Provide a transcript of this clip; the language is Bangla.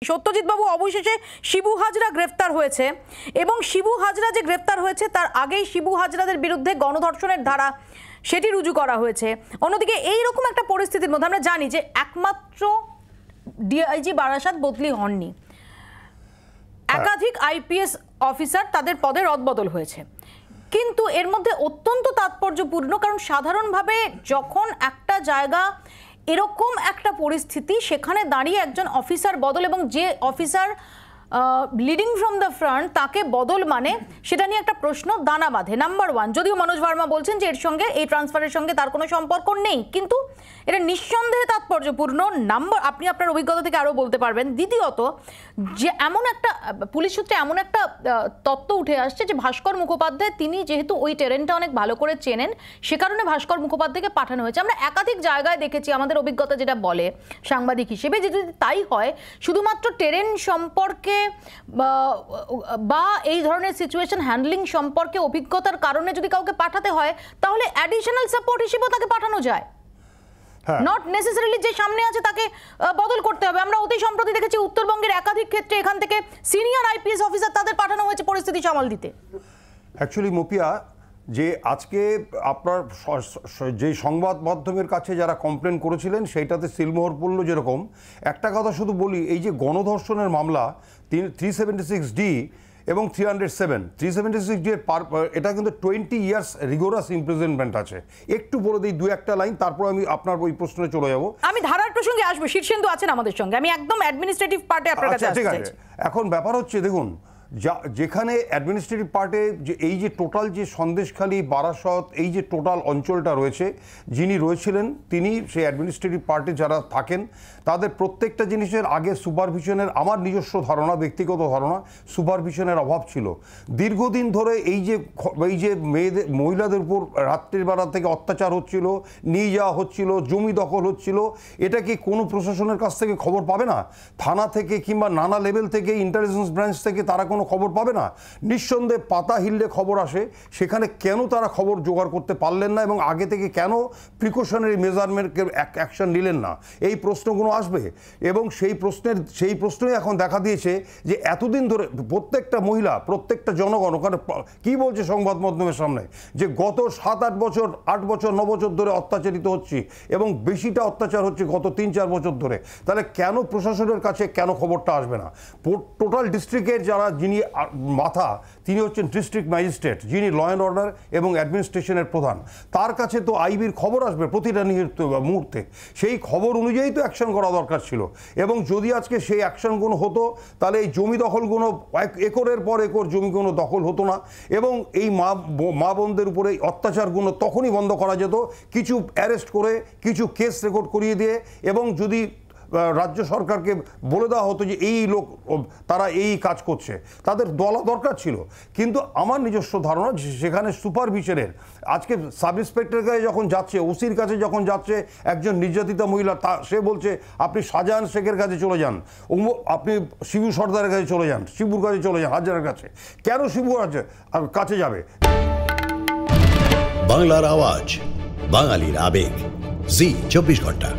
সত্যজিৎ বাবু অবশেষে শিবু হাজরা গ্রেফতার হয়েছে এবং শিবু হাজরা যে গ্রেফতার হয়েছে তার আগেই শিবু হাজরাদের বিরুদ্ধে গণধর্ষণের ধারা সেটি রুজু করা হয়েছে। অন্যদিকে এই রকম একটা পরিস্থিতির মধ্যে আমরা জানি যে একমাত্র ডিআইজি বারাসাত বদলি হননি, একাধিক আইপিএস অফিসার তাদের পদে রদবদল হয়েছে। কিন্তু এর মধ্যে অত্যন্ত তাৎপর্যপূর্ণ, কারণ সাধারণভাবে যখন একটা জায়গা এরকম একটা পরিস্থিতি সেখানে দাঁড়িয়ে একজন অফিসার বদল এবং যে officer leading from the front তাকে বদল মানে সেটা নিয়ে একটা প্রশ্ন দানা বাঁধে। নাম্বার ওয়ান, যদিও মনোজ ভার্মা বলছেন যে এর সঙ্গে এই ট্রান্সফারের সঙ্গে তার কোনো সম্পর্ক নেই, কিন্তু এটা নিঃসন্দেহে তাৎপর্যপূর্ণ। আপনি আপনার অভিজ্ঞতা থেকে আরও বলতে পারবেন। দ্বিতীয়ত, যে এমন একটা পুলিশ সূত্রে এমন একটা তত্ত্ব উঠে আসছে যে ভাস্কর মুখোপাধ্যায় তিনি যেহেতু ওই টেরেনটা অনেক ভালো করে চেনেন, সে কারণে ভাস্কর মুখোপাধ্যায়কে পাঠানো হয়েছে। আমরা একাধিক জায়গায় দেখেছি, আমাদের অভিজ্ঞতা যেটা বলে সাংবাদিক হিসেবে, যে যদি তাই হয় শুধুমাত্র টেরেন সম্পর্কে বা এই ধরনের সিচুয়েশন হ্যান্ডলিং সম্পর্কে অভিজ্ঞতার কারণে যদি কাউকে পাঠাতে হয় তাহলে অ্যাডিশনাল সাপোর্ট হিসেবেও তাকে পাঠানো যায়, নট নেসেসারিলি যে সামনে আছে তাকে বদল করতে হবে। আমরা অতি সম্প্রতি দেখেছি উত্তরবঙ্গের একাধিক ক্ষেত্রে এখান থেকে সিনিয়র আইপিএস অফিসার তাদের পাঠানো হয়েছে পরিস্থিতি সামাল দিতে। অ্যাকচুয়ালি মোপিয়া, যে আজকে আপনার যে সংবাদ মাধ্যমের কাছে যারা কমপ্লেন করেছিলেন সেইটাতে সিলমোহর পড়ল, যেরকম একটা কথা শুধু বলি, এই যে গণধর্ষণের মামলা 376D এবং 376D এর এটা কিন্তু 20 ইয়ার্স রিগোরাস ইমপ্রিজনমেন্ট আছে। একটু বলে দিই দু একটা লাইন, তারপর আমি আপনার ওই প্রশ্নে চলে যাব। আমি ধারার প্রসঙ্গে আসবো, শীর্ষেন্দু আছেন আমাদের সঙ্গে, আমি একদম অ্যাডমিনিস্ট্রেটিভ পার্টে আপনার কাছে আসতে চাইছি। এখন ব্যাপার হচ্ছে, দেখুন, যেখানে অ্যাডমিনিস্ট্রেটিভ পার্টে যে এই যে টোটাল যে সন্দেশখালী বারাসত এই যে টোটাল অঞ্চলটা রয়েছে, যিনি রয়েছিলেন তিনি সেই অ্যাডমিনিস্ট্রেটিভ পার্টে যারা থাকেন তাদের প্রত্যেকটা জিনিসের আগে সুপারভিশনের, আমার নিজস্ব ধারণা, ব্যক্তিগত ধারণা, সুপারভিশনের অভাব ছিল। দীর্ঘদিন ধরে এই যে মহিলাদের উপর রাত্রির বেলা থেকে অত্যাচার হচ্ছিল, নিয়ে যাওয়া হচ্ছিল, জমি দখল হচ্ছিল, এটা কি কোনো প্রশাসনের কাছ থেকে খবর পাবে না? থানা থেকে কিংবা নানা লেভেল থেকে, ইন্টেলিজেন্স ব্রাঞ্চ থেকে তারা কোনো খবর পাবে না? নিঃসন্দেহে পাতা হিললে খবর আসে। সেখানে কেন তারা খবর জোগাড় করতে পারলেন না এবং আগে থেকে কেন প্রিকশনারি মেজারমেন্টকে অ্যাকশন নিলেন না, এই প্রশ্নগুলো আসবে। এবং সেই প্রশ্নই এখন দেখা দিয়েছে যে এতদিন ধরে প্রত্যেকটা মহিলা, প্রত্যেকটা জনগণ ওখানে কি বলছে সংবাদ মাধ্যমের সামনে, যে গত 7-8 বছর, 8 বছর 9 বছর ধরে অত্যাচারিত হচ্ছে এবং বেশিটা অত্যাচার হচ্ছে গত 3-4 বছর ধরে। তাহলে কেন প্রশাসনের কাছে কেন খবরটা আসবে না? টোটাল ডিস্ট্রিক্টের যিনি মাথা, তিনি হচ্ছেন ডিস্ট্রিক্ট ম্যাজিস্ট্রেট, যিনি ল অ্যান্ড অর্ডার এবং অ্যাডমিনিস্ট্রেশনের প্রধান। তার কাছে তো আইবির খবর আসবে প্রতিটা মুহূর্তে। সেই খবর অনুযায়ী তো অ্যাকশন করা দরকার ছিল। এবং যদি আজকে সেই অ্যাকশনগুলো হতো তাহলে এই জমি দখলগুলো, একরের পর একর জমিগুলো দখল হতো না এবং এই মা বোনদের উপরে অত্যাচারগুলো তখনই বন্ধ করা যেত, কিছু অ্যারেস্ট করে, কিছু কেস রেকর্ড করিয়ে দিয়ে, এবং যদি রাজ্য সরকারকে বলে দেওয়া হতো যে এই লোক তারা এই কাজ করছে, তাদের বলা দরকার ছিল। কিন্তু আমার নিজস্ব ধারণা সেখানে সুপারভিশনের, আজকে সাব ইন্সপেক্টরের কাছে যখন যাচ্ছে, ওসির কাছে যখন যাচ্ছে একজন নির্যাতিতা মহিলা, সে বলছে আপনি শাহজাহান শেখের কাছে চলে যান, আপনি শিবু সর্দারের কাছে চলে যান, শিবুর কাছে চলে যান, হাজারের কাছে। কেন শিবু কাছে যাবে? বাংলার আওয়াজ, বাঙালির আবেগ, জি 24 ঘন্টা।